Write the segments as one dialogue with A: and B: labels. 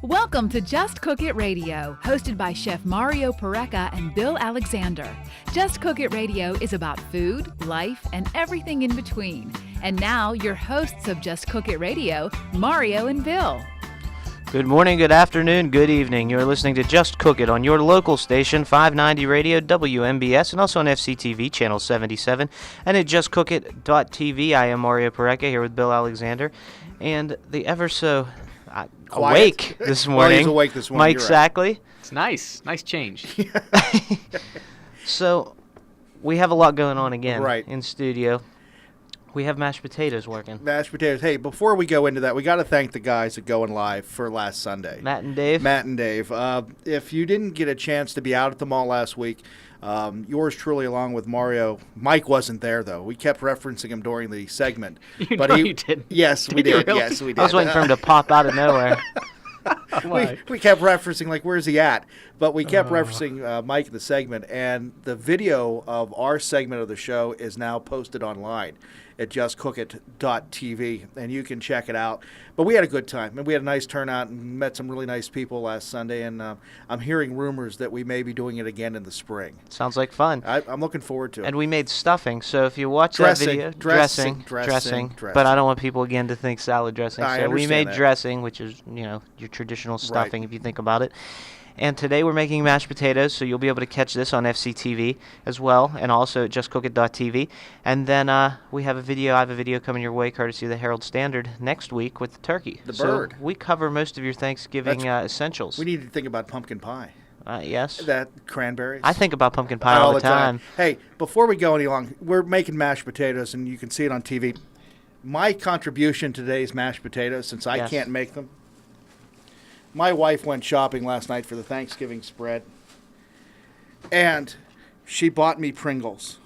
A: Welcome to Just Cook It Radio, hosted by Chef Mario Pareca and Bill Alexander. Just Cook It Radio is about food, life, and everything in between. And now, your hosts of Just Cook It Radio, Mario and Bill.
B: Good morning, good afternoon, good evening. You're listening to Just Cook It on your local station, 590 Radio, WMBS, and also on FCTV, Channel 77, and at justcookit.tv. I am Mario Pareca here with Bill Alexander, and the ever so awake this morning.
C: Well, he's awake this morning.
B: Mike Sackley.
D: It's nice change.
B: So, we have a lot going on again
C: Right.
B: in studio. We have mashed potatoes working.
C: Mashed potatoes. Hey, before we go into that, we got to thank the guys at Going Live for last Sunday.
B: Matt and Dave.
C: If you didn't get a chance to be out at the mall last week, yours truly, along with Mario. Mike wasn't there, though. We kept referencing him during the segment.
D: You did.
C: Yes, we did.
D: Really?
C: Yes, we did.
B: I was waiting for him to pop out of nowhere.
C: We kept referencing, like, where's he at? But we kept referencing Mike in the segment, and the video of our segment of the show is now posted online at justcookit.tv, and you can check it out. But we had a good time, and we had a nice turnout and met some really nice people last Sunday, and I'm hearing rumors that we may be doing it again in the spring.
B: Sounds like fun.
C: I'm looking forward to it.
B: And we made stuffing, so if you watch
C: Dressing,
B: that video,
C: dressing.
B: But I don't want people again to think salad dressing.
C: I
B: So we
C: understand
B: made
C: that.
B: dressing, which is, your traditional stuffing if you think about it. And today we're making mashed potatoes, so you'll be able to catch this on FCTV as well, and also at justcookit.tv. And then I have a video coming your way courtesy of the Herald Standard next week with the turkey.
C: The
B: so
C: bird.
B: We cover most of your Thanksgiving essentials.
C: We need to think about pumpkin pie.
B: Yes.
C: That cranberries.
B: I think about pumpkin pie all the time.
C: Hey, before we go any longer, we're making mashed potatoes, and you can see it on TV. My contribution to today's mashed potatoes, since I can't make them, my wife went shopping last night for the Thanksgiving spread, and she bought me Pringles.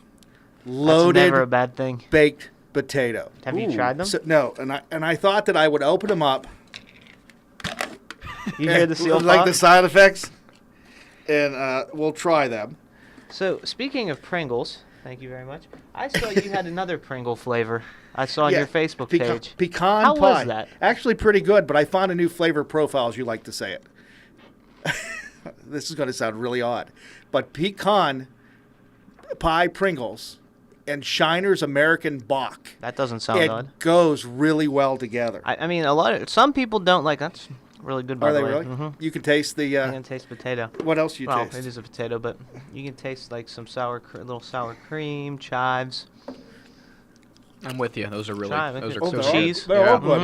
C: Loaded,
B: That's never a bad thing.
C: baked potato.
B: Have you tried them?
C: So, no, and I thought that I would open them up.
B: You hear the seal
C: like
B: pop?
C: the side effects, and we'll try them.
B: So, speaking of Pringles, thank you very much. I saw you had another Pringle flavor. I saw on your Facebook page.
C: Pecan
B: How
C: pie.
B: was that?
C: Actually pretty good, but I found a new flavor profile, as you like to say it. This is going to sound really odd. But pecan pie Pringles and Shiner's American Bach.
B: That doesn't sound odd.
C: It goes really well together.
B: I mean, some people don't like. That's really good. By
C: Are
B: the
C: they
B: way.
C: really?
B: Mm-hmm.
C: You can taste the.
B: You can taste potato.
C: What else you
B: Well,
C: taste?
B: it is a potato, but you can taste like some little sour cream, chives.
D: I'm with you. Those are really
B: Chive,
D: those are
B: some
D: so good.
B: cheese.
C: They're all good.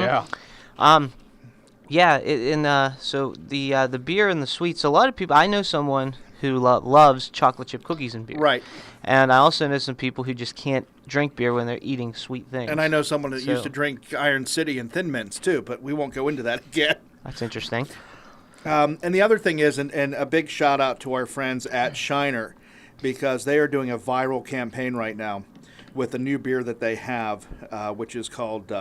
D: Yeah.
B: So the beer and the sweets. A lot of people. I know someone who loves chocolate chip cookies and beer.
C: Right.
B: And I also know some people who just can't drink beer when they're eating sweet things.
C: And I know someone that used
B: So-
C: to drink Iron City and Thin Mints too, but we won't go into that again.
B: That's interesting.
C: And the other thing is, and a big shout out to our friends at Shiner, because they are doing a viral campaign right now with a new beer that they have, which is called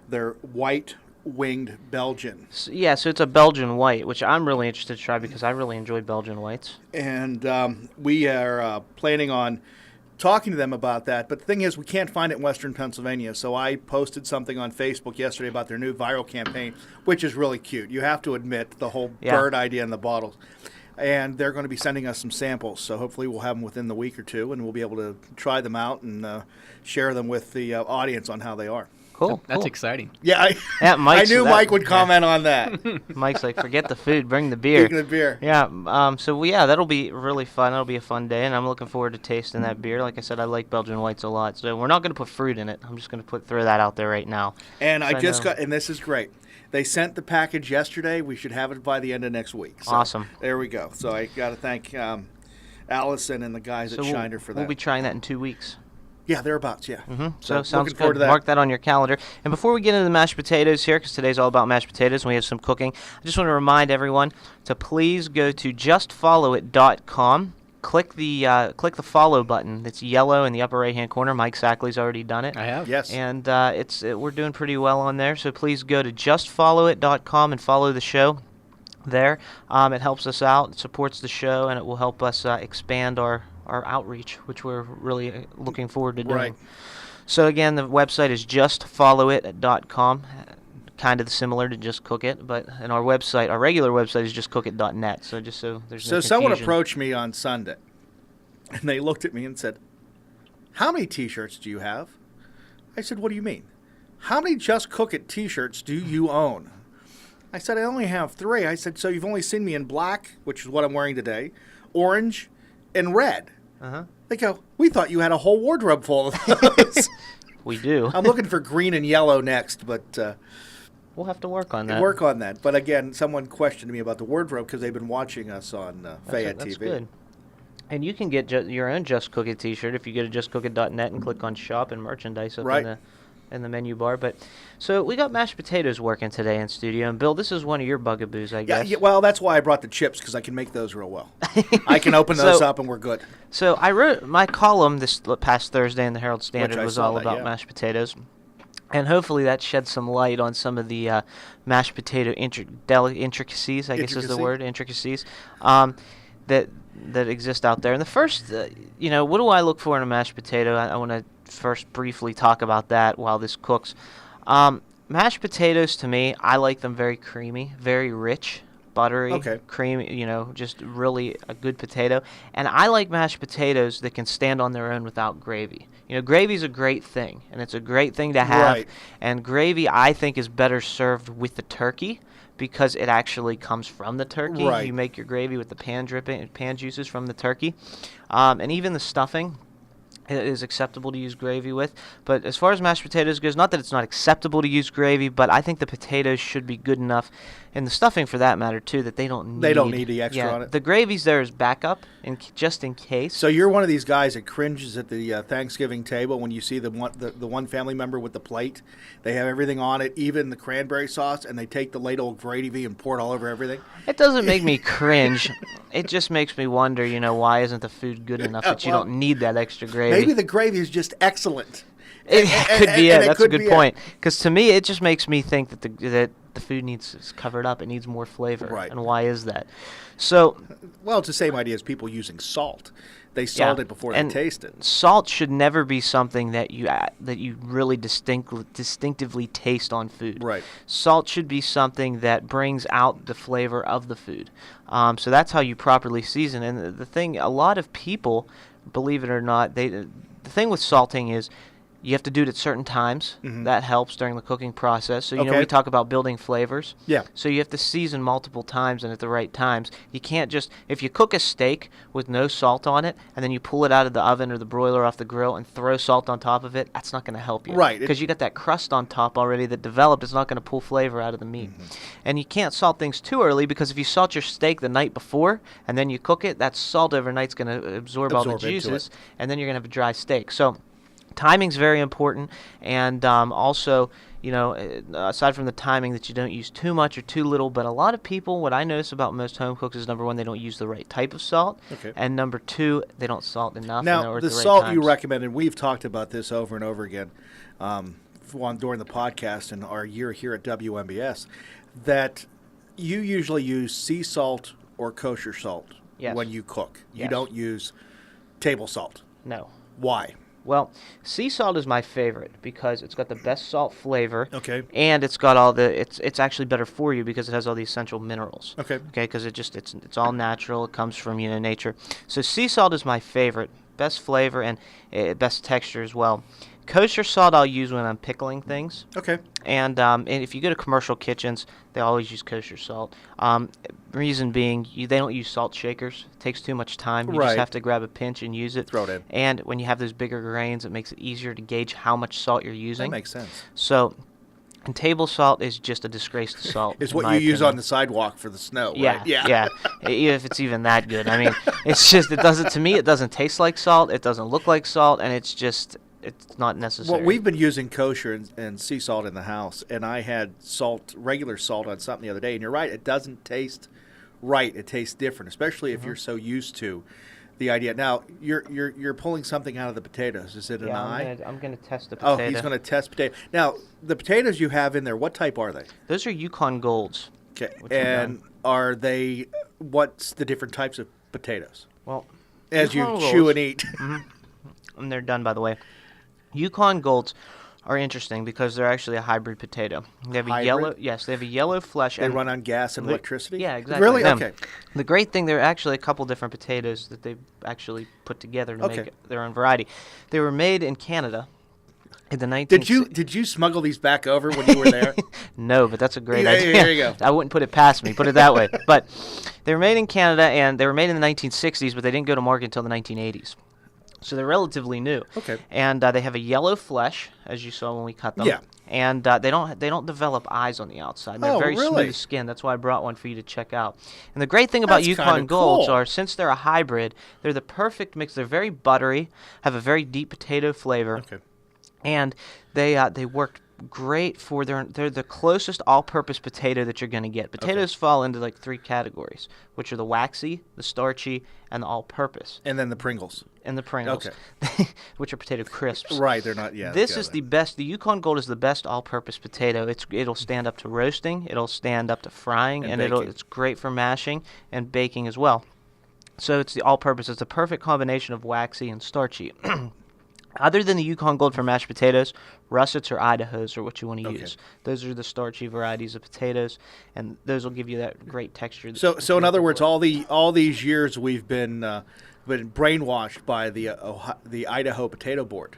C: their White Winged Belgian.
B: So it's a Belgian white, which I'm really interested to try because I really enjoy Belgian whites.
C: And we are planning on talking to them about that. But the thing is, we can't find it in Western Pennsylvania. So I posted something on Facebook yesterday about their new viral campaign, which is really cute. You have to admit the whole bird idea in the bottles. And they're going to be sending us some samples. So hopefully we'll have them within the week or two, and we'll be able to try them out and share them with the audience on how they are.
B: Cool.
D: That's
B: cool.
D: exciting.
C: Yeah, I
B: Mike's-
C: knew
B: that-
C: Mike would comment on that.
B: Mike's like, forget the food, bring the beer.
C: Speaking of beer.
B: Yeah. That'll be really fun. That'll be a fun day, and I'm looking forward to tasting that beer. Like I said, I like Belgian whites a lot, so we're not going to put fruit in it. I'm just going to throw that out there right now.
C: And
B: So
C: I just
B: know.
C: got, and this is great. They sent the package yesterday. We should have it by the end of next week. So
B: Awesome.
C: There we go. So I got to thank Allison and the guys at Shiner for that.
B: We'll be trying that in 2 weeks.
C: Yeah, thereabouts, yeah.
B: So sounds
C: looking forward
B: good.
C: to that.
B: Mark that on your calendar. And before we get into the mashed potatoes here, because today's all about mashed potatoes and we have some cooking, I just want to remind everyone to please go to justfollowit.com. Click the follow button. It's yellow in the upper right-hand corner. Mike Sackley's already done it.
D: I have.
C: Yes.
B: And we're doing pretty well on there. So please go to justfollowit.com and follow the show there. It helps us out, it supports the show, and it will help us expand our outreach, which we're really looking forward to doing.
C: Right.
B: So again, the website is justfollowit.com. kind of similar to Just Cook It, but and our regular website is justcookit.net. So just so there's no
C: So someone
B: confusion.
C: approached me on Sunday, and they looked at me and said, "How many T-shirts do you have?" I said, "What do you mean? How many Just Cook It T-shirts do you own?" I said, "I only have 3." I said, "So you've only seen me in black, which is what I'm wearing today, orange, and red."
B: Uh-huh.
C: They go, "We thought you had a whole wardrobe full of those."
B: We do.
C: I'm looking for green and yellow next, but
B: We'll have to work on that.
C: work on that. But again, someone questioned me about the wardrobe because they've been watching us on Fayette
B: That's
C: TV.
B: good. And you can get your own Just Cook It T-shirt if you go to justcookit.net and click on Shop and Merchandise up
C: Right.
B: in the menu bar. But so we got mashed potatoes working today in studio, and Bill, this is one of your bugaboos, I
C: Yeah,
B: guess.
C: yeah, well, that's why I brought the chips, because I can make those real well. I can open those
B: So-
C: up and we're good.
B: So I wrote my column this past Thursday in the Herald Standard
C: I
B: was
C: saw
B: all
C: that,
B: about
C: yeah.
B: mashed potatoes. And hopefully that shed some light on some of the mashed potato intricacies, I guess is the word, intricacies, that exist out there. And the first, what do I look for in a mashed potato? I want to first briefly talk about that while this cooks. Mashed potatoes, to me, I like them very creamy, very rich, buttery,
C: Okay.
B: creamy, just really a good potato. And I like mashed potatoes that can stand on their own without gravy. Gravy's a great thing, and it's a great thing to have.
C: Right.
B: And gravy, I think, is better served with the turkey because it actually comes from the turkey.
C: Right.
B: You make your gravy with the pan juices from the turkey. And even the stuffing is acceptable to use gravy with. But as far as mashed potatoes goes, not that it's not acceptable to use gravy, but I think the potatoes should be good enough, and the stuffing for that matter too, that they don't need
C: the extra on it.
B: The gravy's there as backup, just in case.
C: So you're one of these guys that cringes at the Thanksgiving table when you see the one family member with the plate. They have everything on it, even the cranberry sauce, and they take the ladle of gravy and pour it all over everything.
B: It doesn't make me cringe. It just makes me wonder, why isn't the food good enough that you
C: well,
B: don't need that extra gravy?
C: Maybe the gravy is just excellent.
B: It could be
C: and
B: it.
C: it
B: That's a
C: could
B: good
C: be it.
B: point. Because to me, it just makes me think that the food is covered up. It needs more flavor.
C: Right.
B: And why is that? So
C: Well, it's the same idea as people using salt. They salt
B: Yeah,
C: it before
B: and
C: they taste it.
B: salt should never be something that you really distinctively taste on food.
C: Right.
B: Salt should be something that brings out the flavor of the food. So that's how you properly season. And the thing, a lot of people, believe it or not, the thing with salting is you have to do it at certain times. That helps during the cooking process. So,
C: Okay.
B: we talk about building flavors.
C: Yeah.
B: So you have to season multiple times and at the right times. You can't just, if you cook a steak with no salt on it and then you pull it out of the oven or the broiler off the grill and throw salt on top of it, that's not going to help you.
C: Right.
B: Because you got that crust on top already that developed. It's not going to pull flavor out of the meat. And you can't salt things too early because if you salt your steak the night before and then you cook it, that salt overnight's going to absorb all the
C: Absorb into
B: juices and then you're going to have a dry steak. So timing's very important, and also, aside from the timing, that you don't use too much or too little. But a lot of people, what I notice about most home cooks is, number one, they don't use the right type of salt,
C: Okay.
B: and number two, they don't salt enough.
C: Now,
B: or at
C: the
B: the right
C: salt you
B: times.
C: recommended, we've talked about this over and over again during the podcast and our year here at WMBS, that you usually use sea salt or kosher salt
B: Yes.
C: when you cook. You
B: Yes.
C: don't use table salt.
B: No.
C: Why?
B: Well, sea salt is my favorite because it's got the best salt flavor.
C: Okay.
B: And it's got all the it's actually better for you because it has all the essential minerals.
C: Okay.
B: Okay, because it's all natural. It comes from nature. So sea salt is my favorite, best flavor and best texture as well. Kosher salt I'll use when I'm pickling things.
C: Okay.
B: And if you go to commercial kitchens, they always use kosher salt. Reason being, they don't use salt shakers. It takes too much time. You
C: Right.
B: just have to grab a pinch and use it.
C: Throw it in.
B: And when you have those bigger grains, it makes it easier to gauge how much salt you're
C: That
B: using.
C: makes sense.
B: So, and table salt is just a disgrace to salt.
C: It's
B: in
C: what
B: my
C: you use
B: opinion.
C: on the sidewalk for the snow,
B: Yeah,
C: right?
B: yeah. If it's even that good. I mean, it's just, to me, it doesn't taste like salt. It doesn't look like salt, and it's not necessary.
C: Well, we've been using kosher and sea salt in the house, and I had regular salt on something the other day, and you're right, it doesn't taste right. It tastes different, especially if you're so used to the idea. Now, you're pulling something out of the potatoes. Is it an eye?
B: I'm gonna test the
C: Oh,
B: potato.
C: he's going to test potato. Now, the potatoes you have in there, what type are they?
B: Those are Yukon Golds.
C: Okay,
B: Which are
C: and are they? What's the different types of potatoes?
B: Well,
C: As you
B: Yukon
C: chew
B: Golds-
C: and eat.
B: and they're done, by the way. Yukon Golds are interesting because they're actually a hybrid potato. They have a
C: Hybrid?
B: they have a yellow flesh.
C: They
B: and
C: run on gas and
B: the-
C: electricity?
B: Yeah, exactly.
C: Really?
B: Them.
C: Okay.
B: The great thing, there are actually a couple different potatoes that they've actually put together to
C: Okay.
B: make their own variety. They were made in Canada in the 1960s.
C: Did you smuggle these back over when you were there?
B: No, but that's a great
C: Yeah,
B: idea.
C: there you go.
B: I wouldn't put it past me, put it that way. But they were made in Canada, and they were made in the 1960s, but they didn't go to market until the 1980s. So they're relatively new.
C: Okay.
B: And they have a yellow flesh, as you saw when we cut them.
C: Yeah.
B: And they don't develop eyes on the outside. They're
C: Oh,
B: very
C: really?
B: smooth skin. That's why I brought one for you to check out. And the great thing about
C: That's
B: Yukon
C: kinda
B: Golds
C: cool.
B: are, since they're a hybrid, they're the perfect mix. They're very buttery, have a very deep potato flavor.
C: Okay.
B: And they worked great for they're the closest all-purpose potato that you're going to get. Potatoes fall into like three categories, which are the waxy, the starchy, and the all-purpose,
C: And then the Pringles.
B: and the Pringles, which are potato crisps.
C: Right, they're not. Yeah.
B: This
C: got
B: is
C: it.
B: the best. The Yukon Gold is the best all-purpose potato. It'll stand up to roasting. It'll stand up to frying,
C: And
B: and
C: baking.
B: it's great for mashing and baking as well. So it's the all-purpose. It's the perfect combination of waxy and starchy. Other than the Yukon Gold for mashed potatoes, russets or Idahos are what you want to use. Those are the starchy varieties of potatoes, and those will give you that great texture.
C: So in other words, all these years we've been brainwashed by the Idaho Potato Board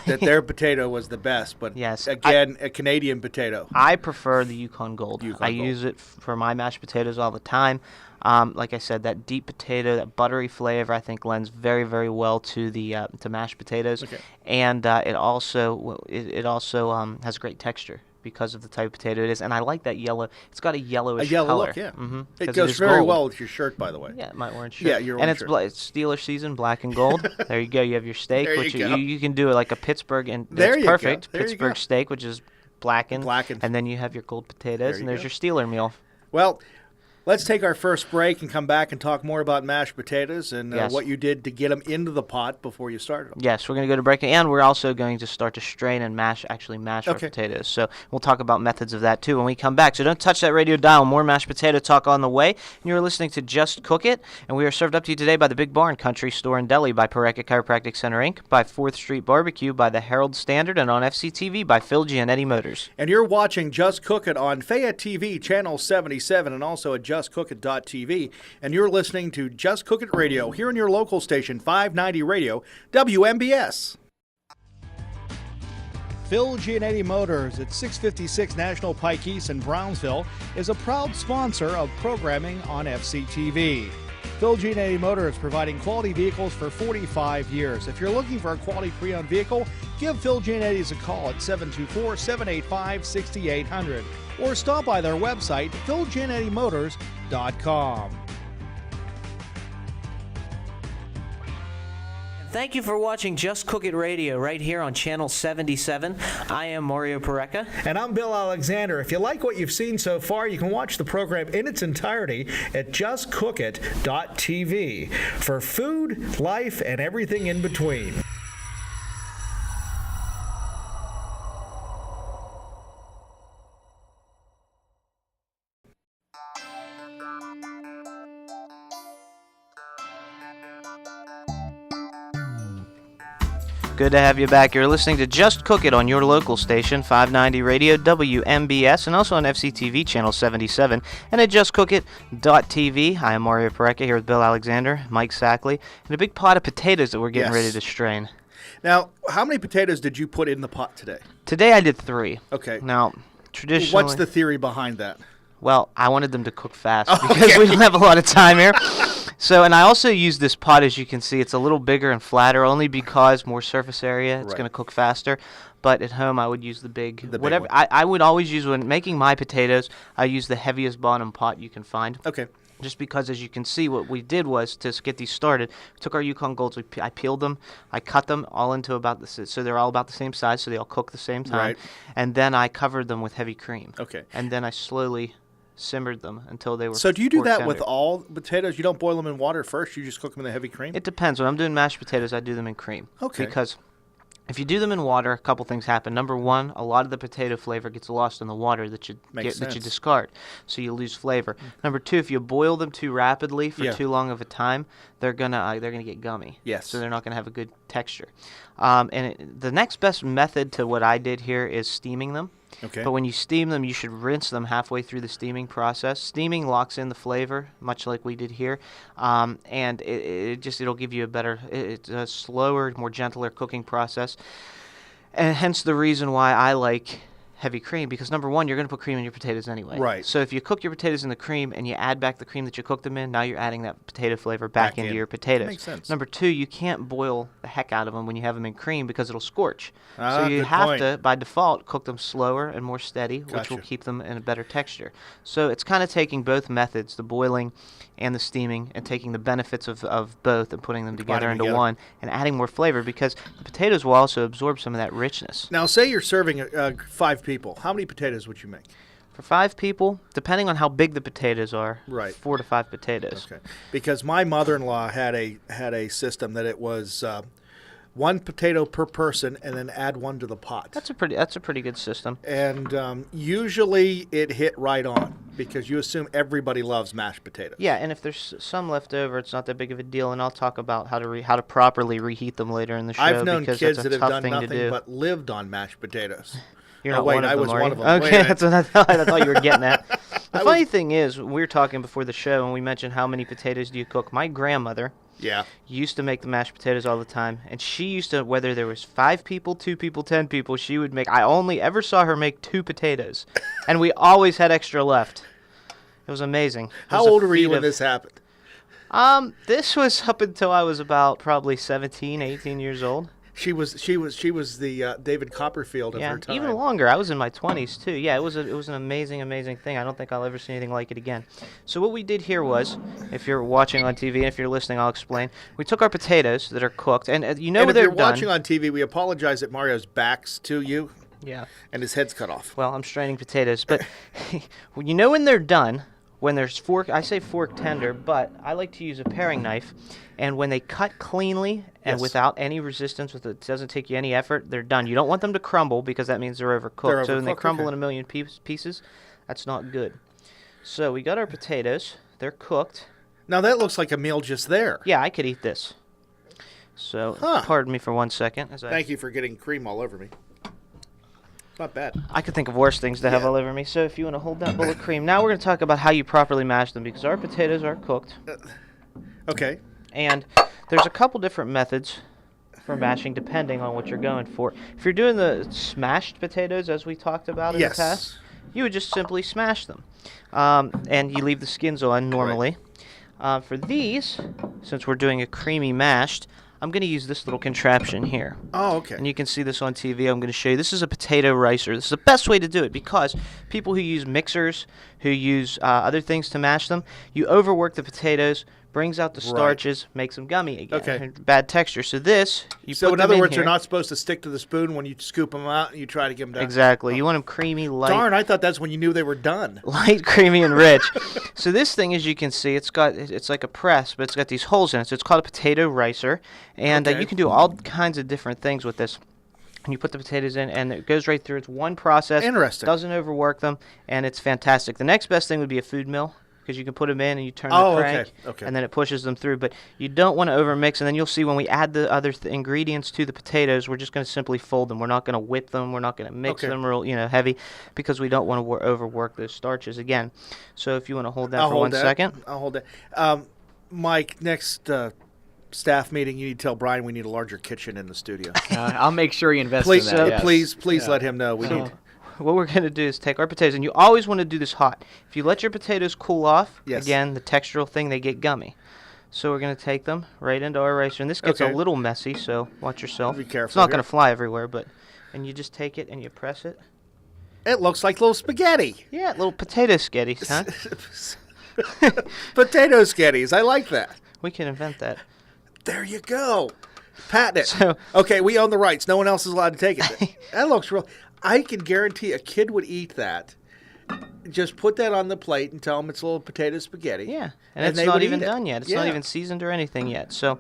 C: that their potato was the best, but
B: Yes,
C: again, a Canadian potato.
B: I prefer the Yukon Gold.
C: Yukon
B: I
C: Gold.
B: use it for my mashed potatoes all the time. Like I said, that deep potato, that buttery flavor, I think lends very, very well to the to mashed potatoes.
C: Okay.
B: And it also has great texture because of the type of potato it is. And I like that yellow. It's got a
C: A
B: yellow
C: yellow
B: color.
C: look, yeah.
B: Mm-hmm,
C: It goes very well with your shirt, by the way.
B: Yeah, my orange shirt.
C: Yeah, your
B: and
C: orange
B: it's
C: shirt.
B: it's Steeler season, black and gold. There you go. You have your steak,
C: There you
B: which
C: go.
B: you can do it like a Pittsburgh, and
C: There
B: that's
C: you go.
B: perfect.
C: There you
B: Pittsburgh
C: go.
B: steak, which is blackened,
C: Blackened.
B: and then you have your gold potatoes,
C: There
B: and
C: you
B: there's
C: go.
B: your Steeler meal.
C: Well, let's take our first break and come back and talk more about mashed potatoes and
B: Yes.
C: what you did to get them into the pot before you started them.
B: Yes, we're going to go to break, and we're also going to start to strain and mash our
C: Okay.
B: potatoes. So we'll talk about methods of that, too, when we come back. So don't touch that radio dial. More mashed potato talk on the way. And you're listening to Just Cook It, and we are served up to you today by the Big Barn Country Store and Deli, by Pareca Chiropractic Center, Inc., by 4th Street Barbecue, by the Herald Standard, and on FCTV by Phil Gianetti Motors.
C: And you're watching Just Cook It on Fayette TV, channel 77, and also at justcookit.tv. And you're listening to Just Cook It Radio here on your local station, 590 Radio, WMBS. Phil Gianetti Motors at 656 National Pike East in Brownsville is a proud sponsor of programming on FCTV. Phil Gianetti Motors providing quality vehicles for 45 years. If you're looking for a quality pre-owned vehicle, give Phil Gianetti's a call at 724-785-6800 or stop by their website, philgianettimotorscom.
B: Thank you for watching Just Cook It Radio right here on Channel 77. I am Mario Pareca.
C: And I'm Bill Alexander. If you like what you've seen so far, you can watch the program in its entirety at justcookit.tv for food, life, and everything in between.
B: Good to have you back. You're listening to Just Cook It on your local station, 590 Radio WMBS, and also on FCTV channel 77, and at justcookit.tv. I am Mario Pareca here with Bill Alexander, Mike Sackley, and a big pot of potatoes that we're getting
C: Yes.
B: ready to strain.
C: Now, how many potatoes did you put in the pot today?
B: Today I did 3.
C: Okay.
B: Now, traditionally...
C: What's the theory behind that?
B: Well, I wanted them to cook fast because we don't have a lot of time here. So, and I also use this pot, as you can see, it's a little bigger and flatter, only because more surface area, it's
C: Right.
B: going to cook faster. But at home, I would use the big,
C: big
B: whatever.
C: one.
B: I would always use, when making my potatoes, I use the heaviest bottom pot you can find.
C: Okay.
B: Just because, as you can see, what we did was, to get these started, we took our Yukon Golds, I peeled them, I cut them all into about so they're all about the same size, so they all cook the same time.
C: Right.
B: And then I covered them with heavy cream.
C: Okay.
B: And then I slowly simmered them until they were.
C: So do you do
B: pork
C: that with
B: tender.
C: all potatoes? You don't boil them in water first? You just cook them in the heavy cream?
B: It depends. When I'm doing mashed potatoes, I do them in cream.
C: Okay.
B: Because If you do them in water, a couple things happen. Number one, a lot of the potato flavor gets lost in the water that you discard, so you lose flavor. Number two, if you boil them too rapidly for too long of a time, they're gonna get gummy.
C: Yes.
B: So they're not gonna have a good texture. The next best method to what I did here is steaming them.
C: Okay.
B: But when you steam them, you should rinse them halfway through the steaming process. Steaming locks in the flavor, much like we did here, and it'll give you it's a slower, more gentler cooking process, and hence the reason why I like heavy cream, because number one, you're going to put cream in your potatoes anyway.
C: Right.
B: So if you cook your potatoes in the cream and you add back the cream that you cooked them in, now you're adding that potato flavor back into your potatoes.
C: That makes sense.
B: Number two, you can't boil the heck out of them when you have them in cream because it'll scorch.
C: Ah,
B: so you
C: good
B: have
C: point.
B: to, by default, cook them slower and more steady, which will
C: Gotcha.
B: keep them in a better texture. So it's kind of taking both methods, the boiling and the steaming, and taking the benefits of both and putting them together into one and adding more flavor, because the potatoes will also absorb some of that richness.
C: Now, say you're serving 5 people. How many potatoes would you make?
B: For 5 people, depending on how big the potatoes are,
C: Right.
B: 4 to 5 potatoes.
C: Okay. Because my mother-in-law had a system that it was 1 potato per person, and then add 1 to the pot.
B: That's a pretty good system.
C: And usually it hit right on, because you assume everybody loves mashed potatoes.
B: Yeah, and if there's some left over, it's not that big of a deal, and I'll talk about how to properly reheat them later in the show.
C: I've known
B: because
C: kids
B: that's a
C: that have
B: tough
C: done
B: thing to
C: nothing
B: do.
C: but lived on mashed potatoes.
B: You're
C: Oh,
B: not
C: wait,
B: one of
C: I
B: them,
C: was
B: are
C: one
B: you?
C: of them. Wait a
B: Okay,
C: minute.
B: that's what I thought you were getting at. The funny thing is, we were talking before the show, and we mentioned how many potatoes do you cook. My grandmother
C: Yeah.
B: used to make the mashed potatoes all the time, and she used to, whether there was 5 people, 2 people, 10 people, she would make. I only ever saw her make 2 potatoes, and we always had extra left. It was amazing. It
C: How
B: was a
C: old were you
B: feat
C: when
B: of-
C: this happened?
B: This was up until I was about probably 17, 18 years old.
C: She was the David Copperfield of
B: Yeah,
C: her time.
B: even longer. I was in my 20s too. Yeah, it was an amazing thing. I don't think I'll ever see anything like it again. So what we did here was, if you're watching on TV and if you're listening, I'll explain. We took our potatoes that are cooked, and you know
C: And
B: when
C: if
B: they're
C: you're
B: done.
C: watching on TV, we apologize that Mario's back's to you
B: Yeah.
C: and his head's cut off.
B: Well, I'm straining potatoes, but well, you know when they're done, when there's I say fork tender, but I like to use a paring knife, and when they cut cleanly and
C: Yes.
B: without any resistance, it doesn't take you any effort, they're done. You don't want them to crumble, because that means they're overcooked.
C: They're
B: So when they
C: overcooked,
B: crumble
C: okay.
B: in a million pieces, that's not good. So we got our potatoes. They're cooked.
C: Now that looks like a meal just there.
B: Yeah, I could eat this. So
C: Huh.
B: pardon me for 1 second.
C: Thank you for getting cream all over me. Not bad.
B: I could think of worse things to have
C: Yeah.
B: all over me. So if you want to hold that bowl of cream. Now we're going to talk about how you properly mash them, because our potatoes are cooked.
C: Okay.
B: And there's a couple different methods for mashing depending on what you're going for. If you're doing the smashed potatoes, as we talked about in
C: Yes.
B: the past, you would just simply smash them. And you leave the skins on normally. For these, since we're doing a creamy mashed, I'm going to use this little contraption here.
C: Oh, okay.
B: And you can see this on TV. I'm going to show you. This is a potato ricer. This is the best way to do it, because people who use mixers, who use other things to mash them, you overwork the potatoes, brings out the starches, makes them gummy again.
C: Okay.
B: And bad texture. So this, you
C: So
B: put
C: in
B: them
C: other words,
B: here.
C: you're not supposed to stick to the spoon when you scoop them out and you try to get them done.
B: Exactly. You want them creamy, light.
C: Darn, I thought that's when you knew they were done.
B: Light, creamy, and rich. So this thing, as you can see, it's like a press, but it's got these holes in it. So it's called a potato ricer, and
C: Okay.
B: you can do all kinds of different things with this. And you put the potatoes in, and it goes right through. It's one process.
C: Interesting.
B: Doesn't overwork them, and it's fantastic. The next best thing would be a food mill, because you can put them in and you turn
C: Oh,
B: the
C: okay,
B: crank,
C: okay.
B: and then it pushes them through. But you don't want to overmix, and then you'll see when we add the other ingredients to the potatoes, we're just going to simply fold them. We're not going to whip them. We're not going to mix
C: Okay.
B: them real, heavy, because we don't want to overwork those starches again. So if you want to hold that
C: I'll
B: for
C: hold
B: 1
C: that.
B: second.
C: I'll hold that. Mike, next staff meeting, you need to tell Brian we need a larger kitchen in the studio.
D: I'll make sure you invest
C: Please,
D: in that. Yes.
C: please
D: Yeah.
C: let him know we
B: So
C: need.
B: what we're going to do is take our potatoes, and you always want to do this hot. If you let your potatoes cool off,
C: Yes.
B: again, the textural thing, they get gummy. So we're going to take them right into our ricer, and this gets
C: Okay.
B: a little messy, so watch yourself.
C: Be careful
B: It's not
C: here.
B: going to fly everywhere, and you just take it and you press it.
C: It looks like little spaghetti.
B: Yeah, little potato sketties, huh?
C: Potato sketties. I like that.
B: We can invent that.
C: There you go. Patent it.
B: So-
C: Okay, we own the rights. No one else is allowed to take it. That looks real. I can guarantee a kid would eat that. Just put that on the plate and tell them it's a little potato spaghetti.
B: Yeah, and it's
C: they
B: not
C: would
B: even
C: eat it.
B: done yet. It's not
C: Yeah.
B: even seasoned or anything yet. So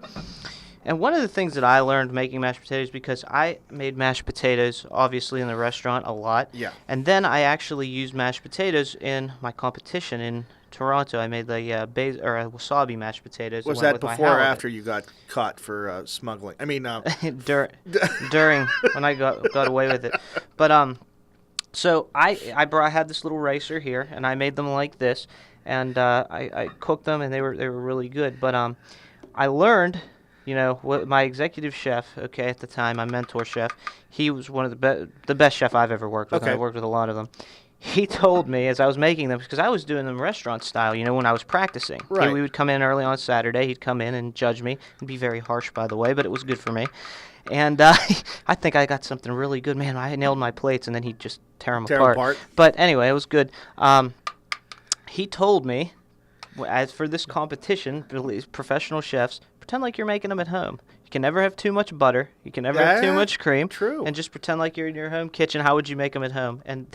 B: And one of the things that I learned making mashed potatoes, because I made mashed potatoes obviously in the restaurant a lot.
C: Yeah.
B: And then I actually used mashed potatoes in my competition in Toronto. I made the wasabi mashed potatoes.
C: Was
B: went
C: that
B: with my
C: before or
B: halibut.
C: after you got caught for smuggling? I mean,
B: During when I got away with it. But so I had this little ricer here, and I made them like this, and I cooked them, and they were really good. But I learned, what my executive chef, at the time, my mentor chef, he was one of the best chef I've ever worked with.
C: Okay.
B: And I worked with a lot of them. He told me as I was making them, because I was doing them restaurant style, when I was practicing.
C: Right.
B: We would come in early on Saturday. He'd come in and judge me, and be very harsh, by the way, but it was good for me. And I think I got something really good. Man, I nailed my plates, and then he'd just tear them apart. But anyway, it was good. He told me, as for this competition, professional chefs, pretend like you're making them at home. You can never have too much butter. You can never have too much cream.
C: True.
B: And just pretend like you're in your home kitchen. How would you make them at home? And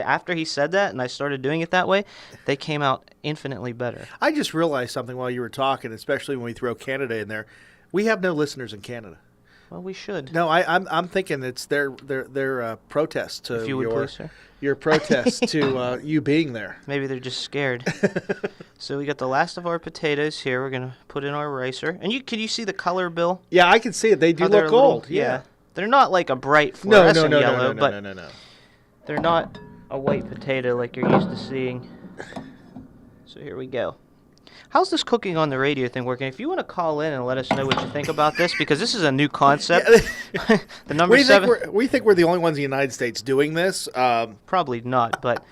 B: after he said that, and I started doing it that way, they came out infinitely better.
C: I just realized something while you were talking, especially when we throw Canada in there. We have no listeners in Canada.
B: Well, we should.
C: No, I'm thinking it's their protest to
B: If you would please, sir.
C: Your protest to you being there.
B: Maybe they're just scared. So we got the last of our potatoes here. We're gonna put in our ricer. And can you see the color, Bill?
C: Yeah, I can see it. They do
B: How they're
C: look
B: a little-
C: gold. Yeah.
B: They're not like a bright
C: No,
B: fluorescent yellow,
C: no.
B: but they're not a white potato like you're used to seeing. So here we go. How's this cooking on the radio thing working? If you want to call in and let us know what you think about this, because this is a new concept. The number 7.
C: We think we're the only ones in the United States doing this.
B: Probably not, but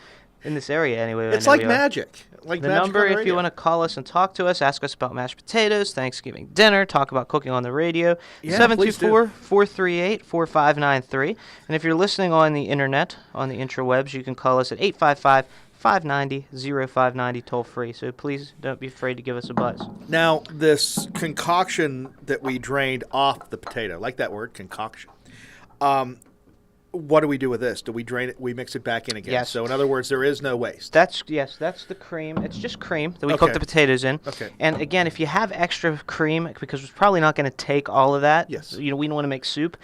B: in this area anyway.
C: It's like magic. Like
B: the
C: magic
B: number,
C: on the
B: if
C: radio.
B: you want to call us and talk to us, ask us about mashed potatoes, Thanksgiving dinner, talk about cooking on the radio,
C: Yeah,
B: 724-438-4593. And if you're listening on the internet, on the intrawebs, you can call us at 855-590-0590 toll free. So please don't be afraid to give us a buzz.
C: Now, this concoction that we drained off the potato, like that word, concoction. What do we do with this? Do we drain it? We mix it back in again.
B: Yes.
C: So in other words, there is no waste.
B: That's the cream. It's just cream that we
C: Okay.
B: cook the potatoes in.
C: Okay.
B: And again, if you have extra cream, because we're probably not going to take all of that.
C: Yes.
B: We don't want to make soup.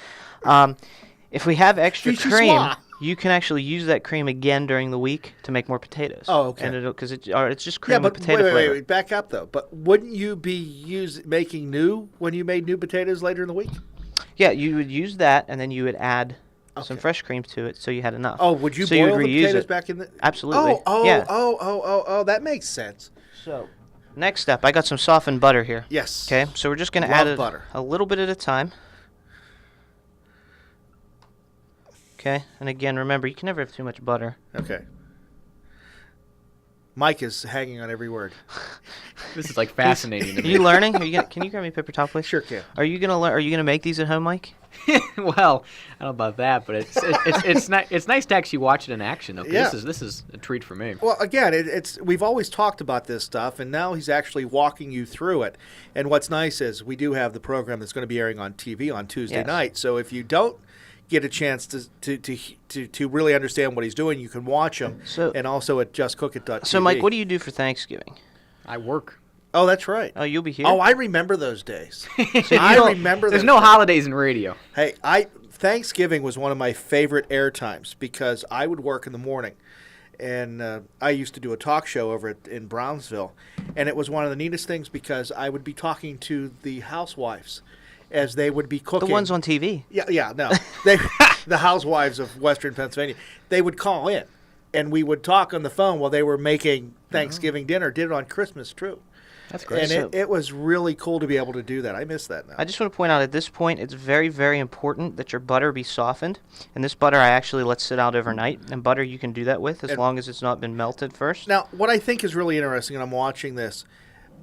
B: If we have extra
C: Fishy
B: cream,
C: slaw.
B: you can actually use that cream again during the week to make more potatoes.
C: Oh, okay.
B: And because it's just cream
C: but
B: with potato flavor.
C: wait, back up though. But wouldn't you be making new when you made new potatoes later in the week?
B: Yeah, you would use that, and then you would add some
C: Okay.
B: fresh cream to it, so you had enough.
C: Oh, would you
B: so
C: boil
B: you would
C: the
B: reuse
C: potatoes
B: it.
C: back in the?
B: Absolutely.
C: Oh,
B: yeah.
C: that makes sense.
B: So, next step, I got some softened butter here.
C: Yes.
B: Okay, so we're just going to
C: Love
B: add
C: butter.
B: a little bit at a time. Okay, and again, remember, you can never have too much butter.
C: Okay. Mike is hanging on every word.
D: This is like fascinating to
B: Are
D: me.
B: you learning? Can you grab me a paper towel, please?
C: Sure can.
B: Are you gonna learn? Are you gonna make these at home, Mike?
D: Well, I don't know about that, but it's nice to actually watch it in action. Okay,
C: Yeah.
D: this is a treat for me.
C: Well, again, we've always talked about this stuff, and now he's actually walking you through it. And what's nice is we do have the program that's going to be airing on TV on Tuesday
B: Yes.
C: night. So if you don't get a chance to really understand what he's doing, you can watch him.
B: So-
C: and also at justcookit.tv.
B: So, Mike, what do you do for Thanksgiving?
D: I work.
C: Oh, that's right.
B: Oh, you'll be here.
C: Oh, I remember those days.
B: you
C: I
B: don't-
C: remember.
D: There's
C: those
D: no
C: days.
D: holidays in radio.
C: Hey, Thanksgiving was one of my favorite air times because I would work in the morning, and I used to do a talk show over in Brownsville, and it was one of the neatest things because I would be talking to the housewives as they would be
B: the
C: cooking.
B: ones on TV.
C: Yeah, no, the housewives of Western Pennsylvania. They would call in, and we would talk on the phone while they were making Thanksgiving dinner. Did it on Christmas, too.
D: That's great.
C: And
B: So-
C: it was really cool to be able to do that. I miss that now.
B: I just want to point out at this point, it's very, very important that your butter be softened. And this butter I actually let sit out overnight. And butter you can do that with as
C: And-
B: long as it's not been melted first.
C: Now, what I think is really interesting, and I'm watching this,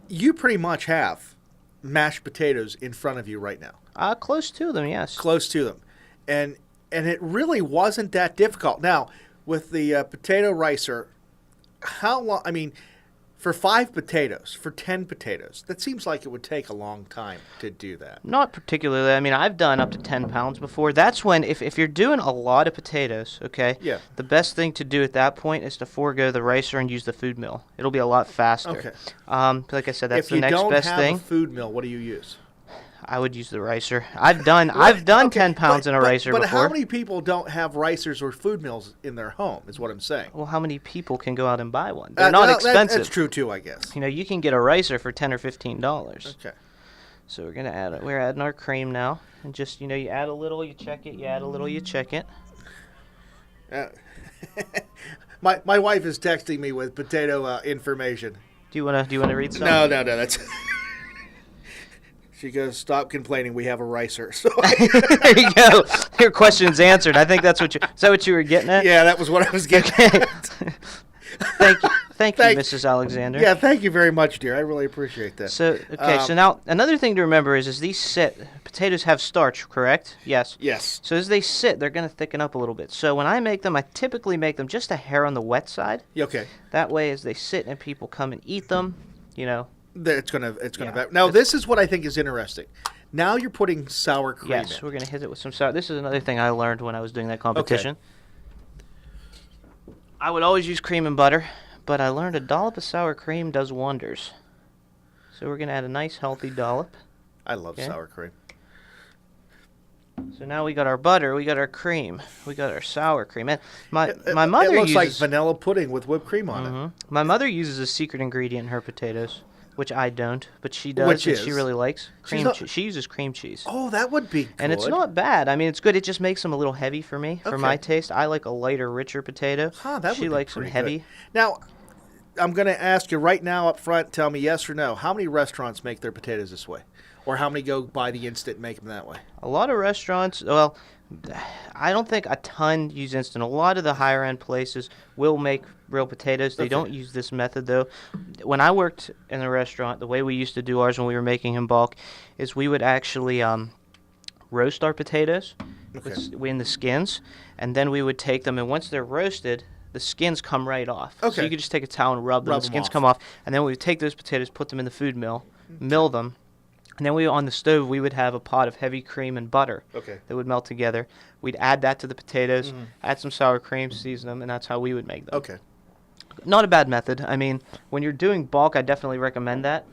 C: you pretty much have mashed potatoes in front of you right now,
B: Close to them, yes.
C: close to them, and it really wasn't that difficult. Now, with the potato ricer, how long? I mean, for 5 potatoes, for 10 potatoes, that seems like it would take a long time to do that.
B: Not particularly. I mean, I've done up to 10 pounds before. That's when, if you're doing a lot of potatoes, okay,
C: Yeah.
B: the best thing to do at that point is to forego the ricer and use the food mill. It'll be a lot faster.
C: Okay.
B: Like I said, that's
C: If
B: the
C: you
B: next
C: don't
B: best
C: have
B: thing.
C: a food mill, what do you use?
B: I would use the ricer. I've done 10 pounds in a ricer
C: but
B: before.
C: how many people don't have ricers or food mills in their home? Is what I'm saying.
B: Well, how many people can go out and buy one? They're not
C: Well,
B: expensive.
C: That's true too, I guess.
B: You know, you can get a ricer for $10 or $15.
C: Okay.
B: So we're gonna add it. We're adding our cream now, and just you add a little, you check it. You add a little, you check it.
C: My wife is texting me with potato information.
B: Do you wanna read something?
C: No, that's. She goes, stop complaining. We have a ricer. So
B: There you go. Your question's answered. I think that's what you. Is that what you were getting at?
C: yeah, that was what I was getting.
B: Okay.
C: at.
B: Thank you, Mrs. Alexander.
C: Yeah, thank you very much, dear. I really appreciate that.
B: So so now another thing to remember is these sit. Potatoes have starch, correct? Yes.
C: Yes.
B: So as they sit, they're going to thicken up a little bit. So when I make them, I typically make them just a hair on the wet side.
C: Okay.
B: That way, as they sit and people come and eat them,
C: It's gonna
B: Yeah.
C: Now this is what I think is interesting. Now you're putting sour cream
B: Yes,
C: in.
B: we're going to hit it with some sour. This is another thing I learned when I was doing that competition. I would always use cream and butter, but I learned a dollop of sour cream does wonders. So we're going to add a nice healthy dollop.
C: I love
B: Okay.
C: sour cream.
B: So now we got our butter, we got our cream, we got our sour cream. And my mother
C: It looks like
B: uses
C: vanilla pudding with whipped cream on it.
B: my mother uses a secret ingredient in her potatoes, which I don't, but she does,
C: Which
B: and she
C: is?
B: really likes
C: She's not-
B: She uses cream cheese.
C: Oh, that would be good.
B: And it's not bad. I mean, it's good. It just makes them a little heavy for me, for my
C: Okay.
B: taste. I like a lighter, richer potato.
C: Huh, that
B: she
C: would be
B: likes them
C: pretty
B: heavy.
C: good. Now, I'm going to ask you right now up front, tell me yes or no. How many restaurants make their potatoes this way? Or how many go buy the instant and make them that way?
B: A lot of restaurants, well, I don't think a ton use instant. A lot of the higher end places will make real potatoes. They
C: Okay.
B: don't use this method though. When I worked in a restaurant, the way we used to do ours when we were making in bulk is we would actually roast our potatoes in the skins, and then we would take them, and once they're roasted, the skins come right off. So
C: Okay.
B: you could just take a towel and rub them,
C: Rub
B: the
C: them
B: skins
C: off.
B: come off, and then we would take those potatoes, put them in the food mill, mill them, and then on the stove we would have a pot of heavy cream and butter
C: Okay.
B: that would melt together. We'd add that to the potatoes, add some sour cream, season them, and that's how we would make them.
C: Okay.
B: Not a bad method. I mean, when you're doing bulk, I definitely recommend that.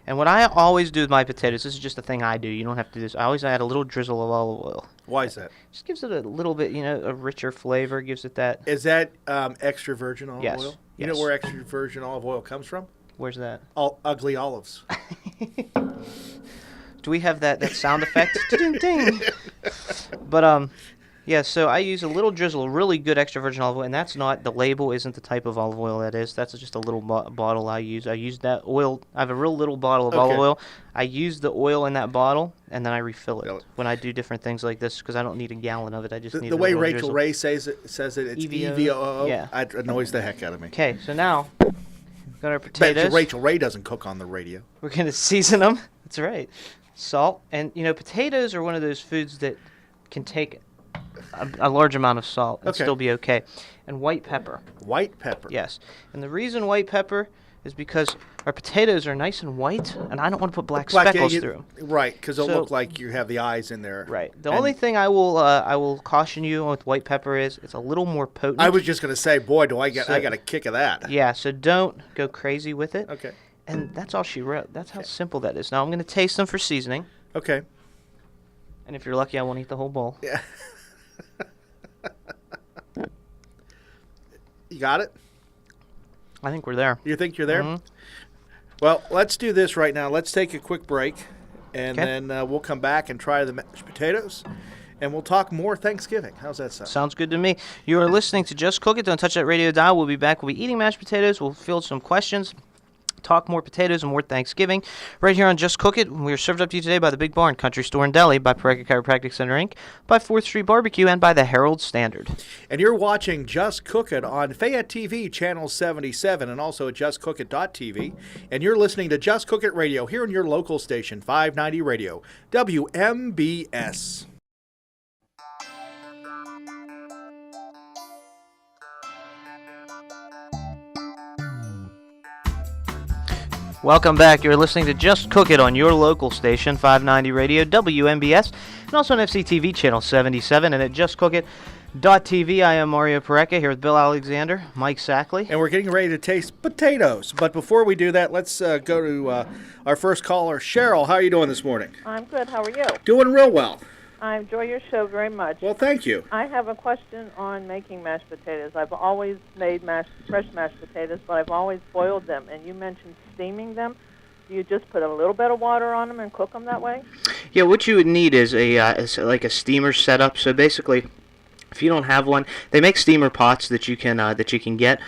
B: And what I always do with my potatoes, this is just a thing I do. You don't have to do this. I always add a little drizzle of olive oil.
C: Why is that?
B: Just gives it a little bit, a richer flavor. Gives it that.
C: Is that extra virgin olive
B: Yes.
C: oil? You know
B: Yes.
C: where extra virgin olive oil comes from?
B: Where's that?
C: All ugly olives.
B: Do we have that sound effect? Ding ding. But yeah. So I use a little drizzle, really good extra virgin olive oil, and that's not the label. Isn't the type of olive oil that is. That's just a little bottle I use. I use that oil. I have a real little bottle of olive
C: Okay.
B: oil. I use the oil in that bottle, and then I refill
C: Fill
B: it
C: it.
B: when I do different things like this because I don't need a gallon of it. I just need
C: The
B: a
C: way
B: little
C: Rachel
B: drizzle.
C: Ray says it, it's
B: EVO.
C: EVOO.
B: Yeah.
C: It annoys the heck out of me.
B: Okay, so now we've got our
C: Bet
B: potatoes.
C: you Rachel Ray doesn't cook on the radio.
B: We're gonna season them. That's right. Salt, and potatoes are one of those foods that can take a large amount of salt and
C: Okay.
B: still be okay. And white pepper,
C: White pepper.
B: yes. And the reason white pepper is because our potatoes are nice and white, and I don't want to put black speckles through 'em.
C: Right, because it'll
B: So-
C: look like you have the eyes in there.
B: Right. The
C: And
B: only thing I will caution you on with white pepper is it's a little more potent.
C: I was just going to say, boy, do I get
B: So-
C: I got a kick of that.
B: Yeah. So don't go crazy with it.
C: Okay.
B: And that's all she wrote. That's how simple that is. Now I'm gonna taste them for seasoning,
C: Okay.
B: and if you're lucky, I won't eat the whole bowl.
C: Yeah. You got it?
B: I think we're there.
C: You think you're there?
B: Mhm.
C: Well, let's do this right now. Let's take a quick break, and
B: Okay.
C: then we'll come back and try the mashed potatoes, and we'll talk more Thanksgiving. How's that sound?
B: Sounds good to me. You are listening to Just Cook It. Don't touch that radio dial. We'll be back. We'll be eating mashed potatoes. We'll field some questions, talk more potatoes and more Thanksgiving right here on Just Cook It. We are served up to you today by the Big Barn Country Store and Deli, by Pareca Chiropractic Center Inc., by 4th Street Barbecue, and by the Herald Standard.
C: And you're watching Just Cook It on Fayette TV, channel 77, and also at justcookit.tv. And you're listening to Just Cook It Radio here on your local station, 590 Radio, WMBS.
B: Welcome back. You're listening to Just Cook It on your local station, 590 Radio, WMBS, and also on FCTV Channel 77 and at justcookit.tv. I am Mario Pareca here with Bill Alexander, Mike Sackley.
C: And we're getting ready to taste potatoes. But before we do that, let's go to our first caller, Cheryl. How are you doing this morning?
E: I'm good. How are you?
C: Doing real well.
E: I enjoy your show very much.
C: Well, thank you.
E: I have a question on making mashed potatoes. I've always made fresh mashed potatoes, but I've always boiled them. And you mentioned steaming them. Do you just put a little bit of water on them and cook them that way?
B: Yeah, what you would need is like a steamer setup. So basically, if you don't have one, they make steamer pots that you can get.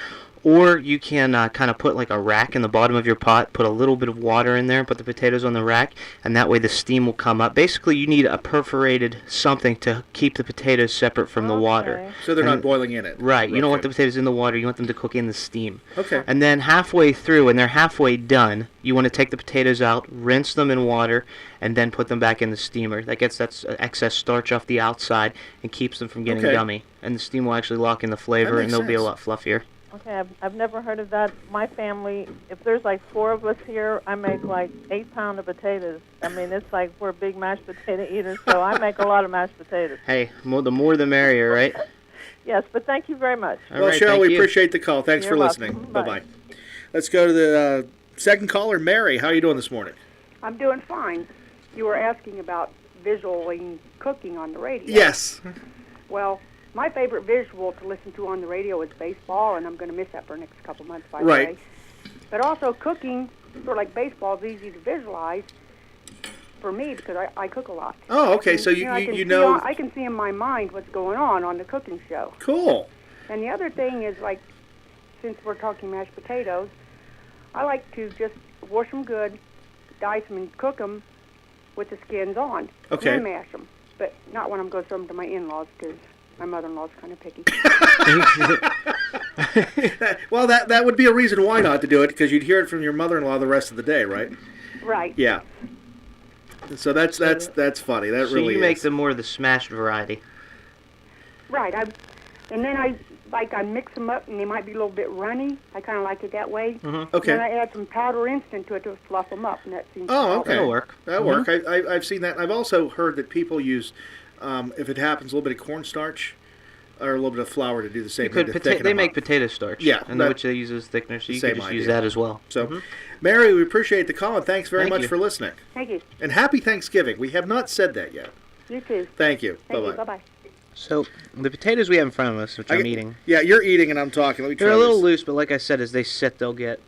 B: Or you can kind of put like a rack in the bottom of your pot, put a little bit of water in there, put the potatoes on the rack, and that way the steam will come up. Basically, you need a perforated something to keep the potatoes separate from the water.
C: So they're not boiling in it.
B: Right. You don't want the potatoes in the water. You want them to cook in the steam.
C: Okay.
B: And then halfway through, when they're halfway done, you want to take the potatoes out, rinse them in water, and then put them back in the steamer. That gets that excess starch off the outside and keeps them from getting gummy. And the steam will actually lock in the flavor, and they'll be a lot fluffier.
E: Okay, I've never heard of that. My family, if there's like 4 of us here, I make like 8 pounds of potatoes. I mean, it's like we're big mashed potato eaters, so I make a lot of mashed potatoes.
B: Hey, the more the merrier, right?
E: Yes, but thank you very much.
C: Well, Cheryl, we appreciate the call. Thanks for listening.
E: Bye-bye.
C: Let's go to the second caller, Mary. How are you doing this morning?
F: I'm doing fine. You were asking about visually cooking on the radio.
C: Yes.
F: Well, my favorite visual to listen to on the radio is baseball, and I'm going to miss that for the next couple months, by the way. But also cooking, sort of like baseball, is easy to visualize for me because I cook a lot.
C: Oh, okay. So you know.
F: I can see in my mind what's going on the cooking show.
C: Cool.
F: And the other thing is, like, since we're talking mashed potatoes, I like to just wash them good, dice them, and cook them with the skins on.
C: Okay.
F: And mash them. But not when I'm going to serve them to my in-laws because my mother-in-law's kind of picky.
C: Well, that would be a reason why not to do it, because you'd hear it from your mother-in-law the rest of the day, right?
F: Right.
C: Yeah. So that's funny. That
B: So
C: really
B: you make them more of the smashed variety.
F: Right. And then I mix them up, and they might be a little bit runny. I kind of like it that way.
C: Mm-hmm. Okay.
F: And then I add some powder instant to it to fluff them up, and that seems
C: okay.
B: That'll work.
C: That'll work. I've seen that. I've also heard that people use, if it happens, a little bit of cornstarch or a little bit of flour to do the same thing.
B: They make potato starch.
C: Yeah.
B: And which they use as thickener, so you can just use
C: idea.
B: that as well.
C: So, Mary, we appreciate the call, and thanks very
B: Thank
C: much
B: you.
C: for listening.
F: Thank you.
C: And happy Thanksgiving. We have not said that yet.
F: You too.
C: Thank you.
F: Thank you.
C: Bye-bye.
F: Bye-bye.
B: So the potatoes we have in front of us, which I'm eating,
C: Yeah, you're eating and I'm talking. Let me try
B: they're a little
C: this.
B: loose, but like I said, as they sit, they'll get,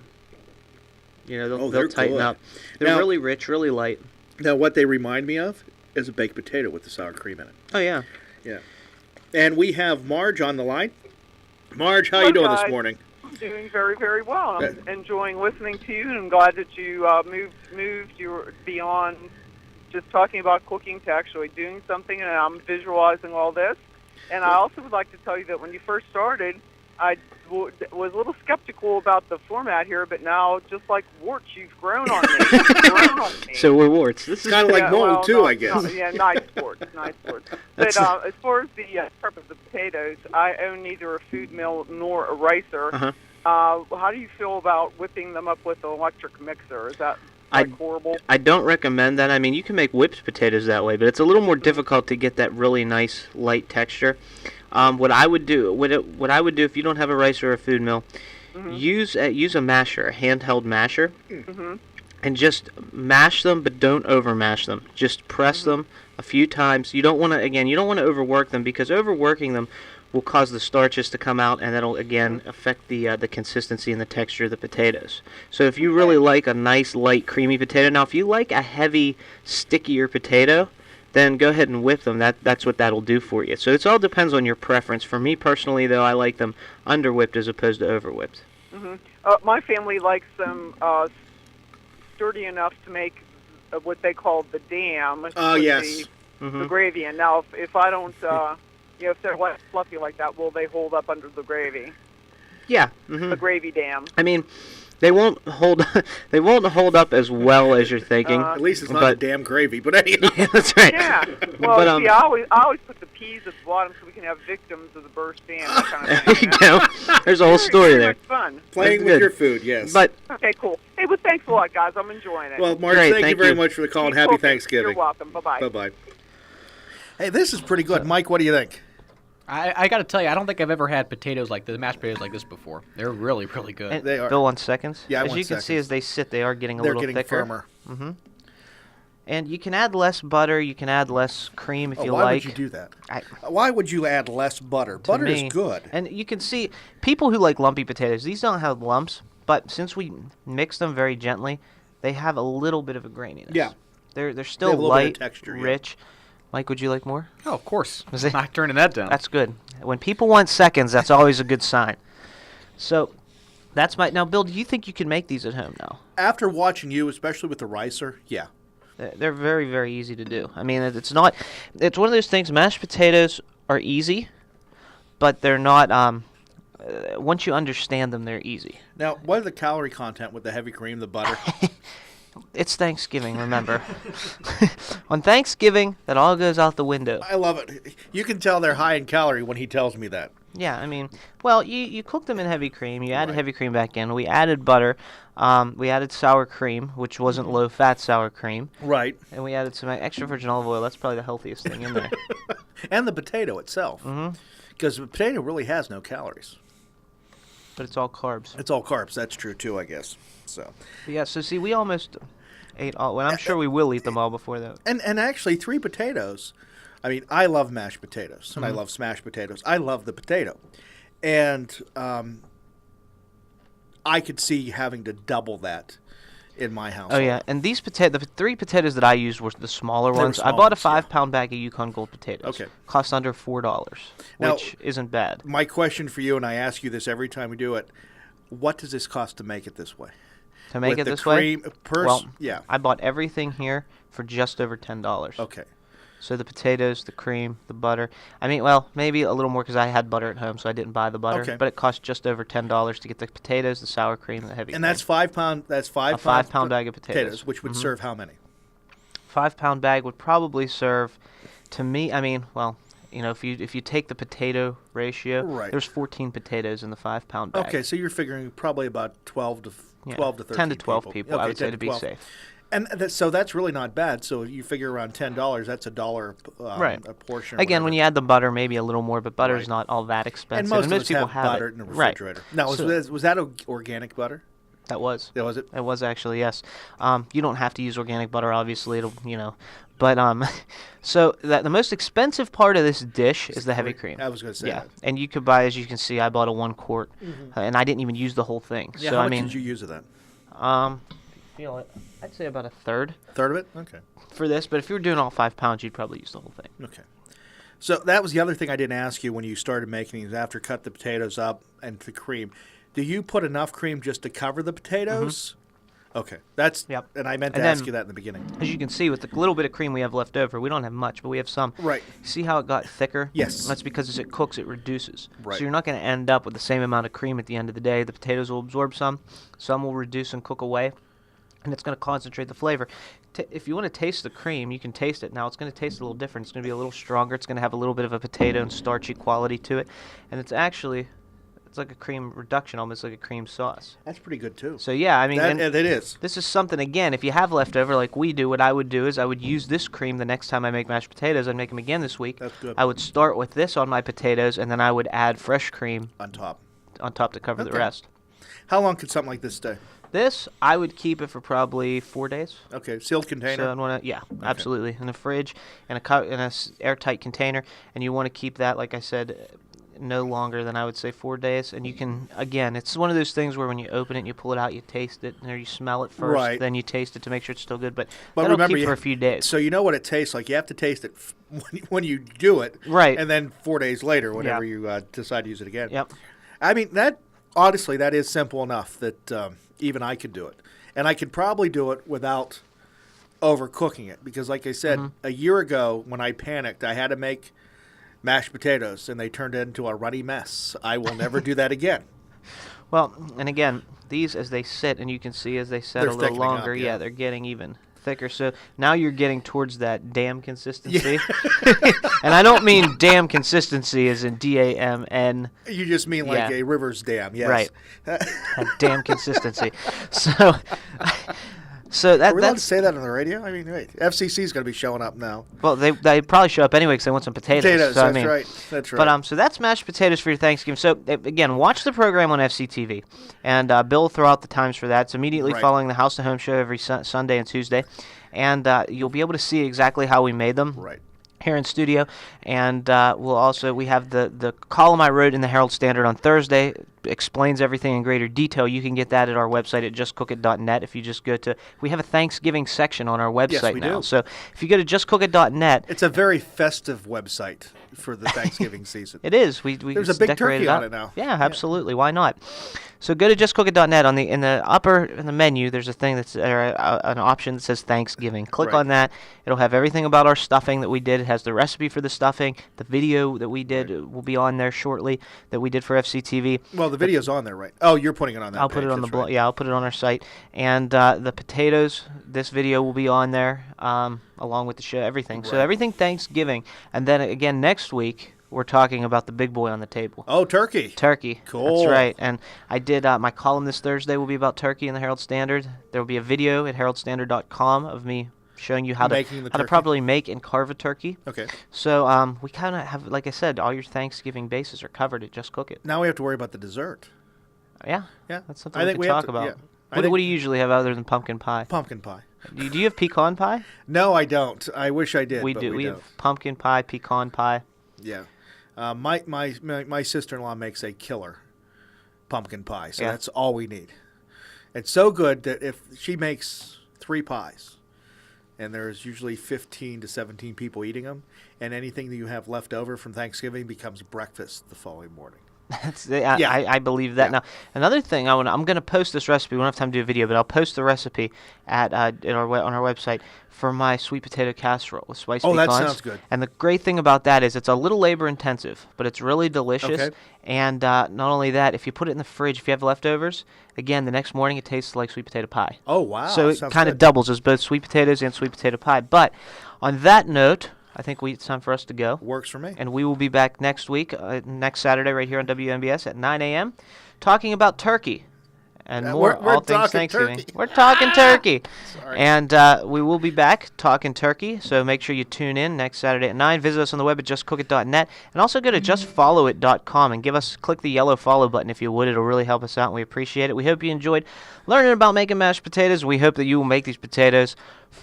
B: they'll
C: they're
B: tighten
C: good.
B: up. They're
C: Now-
B: really rich, really light.
C: Now, what they remind me of is a baked potato with the sour cream in it.
B: Oh yeah.
C: Yeah. And we have Marge on the line. Marge, how are you doing this morning?
G: Doing very, very well. I'm enjoying listening to you, and I'm glad that you moved you beyond just talking about cooking to actually doing something, and I'm visualizing all this. And I also would like to tell you that when you first started, I was a little skeptical about the format here, but now, just like warts, you've grown on me.
B: So we're warts. This is
C: kind of like mold, too, I guess.
G: Nice warts, nice warts. But as far as the prep of the potatoes, I own neither a food mill nor a ricer.
B: Uh-huh.
G: How do you feel about whipping them up with an electric mixer? Is that horrible?
B: I don't recommend that. I mean, you can make whipped potatoes that way, but it's a little more difficult to get that really nice light texture. What I would do if you don't have a ricer or a food mill, use a masher, a handheld masher, and just mash them, but don't over mash them. Just press them a few times. You don't want to overwork them, because overworking them will cause the starches to come out, and that'll again affect the consistency and the texture of the potatoes. So if you really like a nice light creamy potato, now if you like a heavy stickier potato, then go ahead and whip them. That's what that'll do for you. So it all depends on your preference. For me personally, though, I like them under whipped as opposed to over whipped.
G: My family likes them sturdy enough to make what they call the dam.
C: Oh, yes.
G: The gravy. And now if I don't, if they're less fluffy like that, will they hold up under the gravy?
B: Yeah.
G: The gravy dam.
B: I mean, They won't hold. They won't hold up as well as you're thinking.
C: At least it's not
B: but,
C: a damn gravy, but anyhow.
B: Yeah, that's right.
G: Yeah. Well,
B: But,
G: see, I always put the peas at the bottom so we can have victims of the burst pan. That kind of
B: There
G: thing.
B: you go. There's a whole story
G: Very
B: there.
G: much fun.
C: Playing
B: That's
C: with
B: good.
C: your food, yes.
B: But
G: Okay, cool. Hey, well, thanks a lot, guys. I'm enjoying it.
C: well, Marge,
B: Great,
C: thank you
B: thank
C: very
B: you.
C: much for the call and
G: Keep
C: happy
G: cooking.
C: Thanksgiving.
G: You're welcome. Bye-bye.
C: Bye-bye. Hey, this is pretty good. Mike, what do you think?
D: I got to tell you, I don't think I've ever had potatoes like this, mashed potatoes like this before. They're really, really good.
B: and
C: They are.
B: Bill wants seconds.
C: Yeah, I
B: as
C: want
B: you can see,
C: seconds.
B: as they sit, they are getting a
C: They're
B: little
C: getting
B: thicker.
C: firmer.
B: And you can add less butter. You can add less cream if you
C: why
B: like.
C: would you do that?
B: I-
C: Why would you add less butter?
B: to
C: Butter
B: me.
C: is good.
B: And you can see people who like lumpy potatoes. These don't have lumps, but since we mix them very gently, they have a little bit of a graininess.
C: Yeah.
B: They're still
C: have a little bit of
B: light,
C: texture, yeah.
B: rich. Mike, would you like more?
D: Oh, of course.
B: Is it-
D: Not turning that down.
B: That's good. When people want seconds, that's always a good sign. So that's my now. Bill, do you think you can make these at home now?
C: After watching you, especially with the ricer, yeah.
B: They're very, very easy to do. I mean, it's not. It's one of those things. Mashed potatoes are easy, but they're not. Once you understand them, they're easy.
C: Now, what is the calorie content with the heavy cream, the butter?
B: It's Thanksgiving, remember. On Thanksgiving, that all goes out the window.
C: I love it. You can tell they're high in calorie when he tells me that.
B: Yeah, I mean, well, you cook them in heavy cream. You added
C: Right.
B: heavy cream back in. We added butter. We added sour cream, which wasn't low-fat sour cream.
C: Right.
B: And we added some extra virgin olive oil. That's probably the healthiest thing in there.
C: And the potato itself. Because the potato really has no calories.
B: But it's all carbs.
C: It's all carbs. That's true, too, I guess. So,
B: But yeah, so see, we almost ate all. Well, I'm sure we will eat them all before that.
C: and actually, 3 potatoes. I mean, I love mashed potatoes, and I love smashed potatoes. I love the potato. And I could see having to double that in my house.
B: Oh yeah, and these the 3 potatoes that I used were the smaller
C: They were
B: ones. I
C: small
B: bought a
C: ones, yeah.
B: 5-pound bag of Yukon Gold potatoes.
C: Okay.
B: Cost under $4,
C: Now-
B: which isn't bad.
C: My question for you, and I ask you this every time we do it, what does this cost to make it this way?
B: To make
C: With
B: it
C: the
B: this
C: cream,
B: way, well,
C: yeah.
B: I bought everything here for just over $10.
C: Okay.
B: So the potatoes, the cream, the butter. I mean, well, maybe a little more because I had butter at home, so I didn't buy the butter.
C: Okay.
B: But it cost just over $10 to get the potatoes, the sour cream, and the heavy
C: And
B: cream.
C: that's 5 pound. That's 5
B: A 5-pound bag of potatoes.
C: which would serve how many?
B: 5-pound bag would probably serve, to me. I mean, well, you know, if you take the potato ratio,
C: Right.
B: there's 14 potatoes in the 5-pound bag.
C: Okay, so you're figuring probably about 12 to
B: Yeah,
C: 12 to 13
B: 10 to 12 people, I
C: Okay,
B: would say,
C: 10
B: to be
C: 12.
B: safe.
C: And so that's really not bad. So you figure around $10. That's $1
B: Right.
C: a portion. or
B: Again, when
C: whatever.
B: you add the butter, maybe a little more, but butter's
C: Right.
B: not all that expensive.
C: and most of us
B: people
C: have butter
B: it.
C: in the
B: Right.
C: refrigerator. Now,
B: So-
C: was that organic butter?
B: That was.
C: Yeah, was it?
B: It was actually, yes. You don't have to use organic butter, obviously. It'll, you know, but so the most expensive part of this dish is the heavy cream.
C: I was going to say
B: Yeah,
C: that.
B: and you could buy, as you can see, I bought a 1 quart, and I didn't even use the whole thing.
C: Yeah,
B: so
C: how
B: I
C: much
B: mean,
C: did you use of that?
B: feel it. I'd say about a third
C: Third of it? Okay.
B: for this. But if you were doing all 5 pounds, you'd probably use the whole thing.
C: Okay. So that was the other thing I didn't ask you when you started making these. After cut the potatoes up and the cream, do you put enough cream just to cover the potatoes? Okay, that's.
B: Yep.
C: And I meant to
B: And
C: ask
B: then-
C: you that in the beginning.
B: As you can see, with the little bit of cream we have left over, we don't have much, but we have some.
C: Right.
B: See how it got thicker?
C: Yes.
B: That's because as it cooks, it reduces.
C: Right.
B: So you're not going to end up with the same amount of cream at the end of the day. The potatoes will absorb some will reduce and cook away, and it's going to concentrate the flavor. If you want to taste the cream, you can taste it. Now, it's going to taste a little different. It's going to be a little stronger. It's going to have a little bit of a potato and starchy quality to it, and it's like a cream reduction, almost like a cream sauce.
C: That's pretty good too.
B: So, yeah, I mean...
C: That,
B: and-
C: it is.
B: this is something, again, if you have leftover like we do, what I would do is I would use this cream the next time I make mashed potatoes. I'd make them again this week.
C: That's good.
B: I would start with this on my potatoes, and then I would add fresh cream
C: On top.
B: on top to cover the
C: Okay.
B: rest.
C: How long could something like this stay?
B: This, I would keep it for probably 4 days.
C: Okay, sealed container.
B: So I'd want to, yeah, absolutely, in the fridge, in a airtight container, and you want to keep that, like I said, no longer than I would say 4 days. And you can, again, it's one of those things where when you open it and you pull it out, you taste it, or you smell it first,
C: Right.
B: then you taste it to make sure it's still good. But
C: But
B: that'll
C: remember,
B: keep for a few days.
C: So you know what it tastes like. You have to taste it when you do it,
B: Right.
C: And then 4 days later, whenever
B: Yeah.
C: you decide to use it again.
B: Yep.
C: I mean, that honestly, that is simple enough that even I could do it, and I could probably do it without overcooking it. Because, like I said, a year ago when I panicked, I had to make mashed potatoes, and they turned into a runny mess. I will never do that again.
B: Well, and again, these as they sit, and you can see as they set
C: They're
B: a little
C: thickening up,
B: longer,
C: yeah.
B: they're getting even thicker. So now you're getting towards that dam consistency. And I don't mean dam consistency as in D-A-M-N.
C: You just mean like
B: Yeah.
C: a river's dam, yes.
B: Right. That dam consistency. So
C: Are we allowed to
B: that's
C: say that on the radio? I mean, wait, FCC's going to be showing up now.
B: well, they probably show up anyway because they want some potatoes.
C: Potatoes,
B: so, I
C: that's
B: mean,
C: right. That's right.
B: But so that's mashed potatoes for your Thanksgiving. So again, watch the program on FCTV, and Bill will throw out the times for that. It's immediately
C: Right.
B: following the House to Home show every Sunday and Tuesday, and you'll be able to see exactly how we made them.
C: Right.
B: Here in studio, and we have the column I wrote in the Herald Standard on Thursday, explains everything in greater detail. You can get that at our website at justcookit.net. If you just go to, we have a Thanksgiving section on our website
C: we
B: now.
C: do.
B: So if you go to justcookit.net,
C: It's a very festive website for the Thanksgiving season.
B: it is. We
C: There's a big
B: decorated
C: turkey on
B: up.
C: it now.
B: Yeah, absolutely. Why not? So go to justcookit.net. In the menu, there's a thing that's an option that says Thanksgiving. Click
C: Right.
B: on that. It'll have everything about our stuffing that we did. It has the recipe for the stuffing. The video that we did will be on there shortly that we did for FCTV.
C: Well, the video's on there, right? Oh, you're putting it on that
B: I'll put
C: page,
B: it on the
C: that's
B: blog.
C: right.
B: Yeah, I'll put it on our site. And the potatoes, this video will be on there along with the show, everything. So
C: Right.
B: everything Thanksgiving. And then again next week, we're talking about the big boy on the table.
C: Oh, turkey.
B: Turkey.
C: Cool.
B: That's right. And I did my column this Thursday will be about turkey in the Herald Standard. There will be a video at heraldstandard.com of me showing you how
C: Making the
B: to
C: turkey.
B: properly make and carve a turkey.
C: Okay.
B: So we kind of have, like I said, all your Thanksgiving bases are covered at Just Cook It.
C: Now we have to worry about the dessert.
B: Yeah.
C: Yeah.
B: That's something
C: I
B: we
C: think
B: could
C: we have
B: talk
C: to-
B: about.
C: yeah. I
B: What
C: think-
B: do you usually have other than pumpkin pie?
C: Pumpkin pie.
B: Do you have pecan pie?
C: No, I don't. I wish I did.
B: We
C: but
B: do. We
C: don't.
B: have pumpkin pie, pecan pie.
C: Yeah. My sister-in-law makes a killer pumpkin pie, so
B: Yeah.
C: that's all we need. It's so good that if she makes 3 pies, and there's usually 15 to 17 people eating them, and anything that you have left over from Thanksgiving becomes breakfast the following morning.
B: I believe that.
C: Yeah.
B: Now, another thing, I'm going to post this recipe. We don't have time to do a video, but I'll post the recipe on our website for my sweet potato casserole with spiced
C: Oh, that
B: pecans.
C: sounds good.
B: And the great thing about that is it's a little labor intensive, but it's really delicious.
C: Okay.
B: And not only that, if you put it in the fridge, if you have leftovers, again, the next morning it tastes like sweet potato pie.
C: Oh, wow.
B: So it
C: Sounds
B: kind of
C: good.
B: doubles as both sweet potatoes and sweet potato pie. But on that note, I think it's time for us to go.
C: Works for me.
B: And we will be back next week, next Saturday, right here on WMBS at 9 a.m., talking about turkey and more,
C: we're
B: all things
C: talking
B: Thanksgiving.
C: turkey.
B: We're talking turkey.
C: Sorry.
B: And we will be back talking turkey, so make sure you tune in next Saturday at 9. Visit us on the web at justcookit.net, and also go to justfollowit.com and click the yellow follow button if you would. It'll really help us out, and we appreciate it. We hope you enjoyed learning about making mashed potatoes. We hope that you will make these potatoes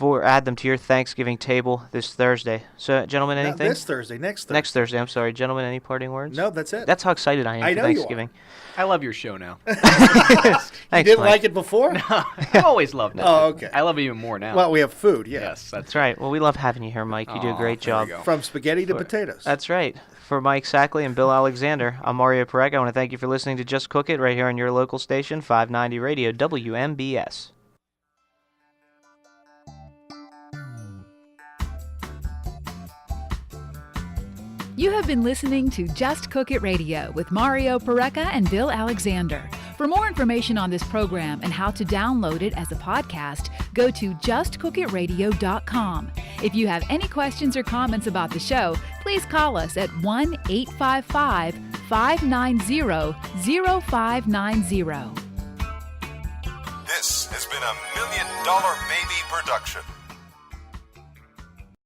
B: add them to your Thanksgiving table this Thursday. So, gentlemen,
C: Not
B: anything?
C: this Thursday, next Thursday.
B: Next Thursday, I'm sorry. Gentlemen, any parting words?
C: No, that's it.
B: That's how excited I am
C: I
B: for
C: know you are.
B: Thanksgiving.
D: I love your show now.
C: You
B: Thanks,
C: didn't
B: Mike.
C: like it before?
D: I always loved it.
C: Oh, okay.
D: I love it even more now.
C: Well, we have food, yeah.
D: yes, that's
B: That's right. Well, we love having you here, Mike. You do a
D: Aw,
B: great
D: there we
B: job.
D: go.
C: From spaghetti to potatoes.
B: That's right. For Mike Sackley and Bill Alexander, I'm Mario Pareca. I want to thank you for listening to Just Cook It right here on your local station, 590 Radio WMBS.
A: You have been listening to Just Cook It Radio with Mario Pareca and Bill Alexander. For more information on this program and how to download it as a podcast, go to justcookitradio.com. If you have any questions or comments about the show, please call us at 1-855-590-0590.
H: This has been a $1 Million Baby production.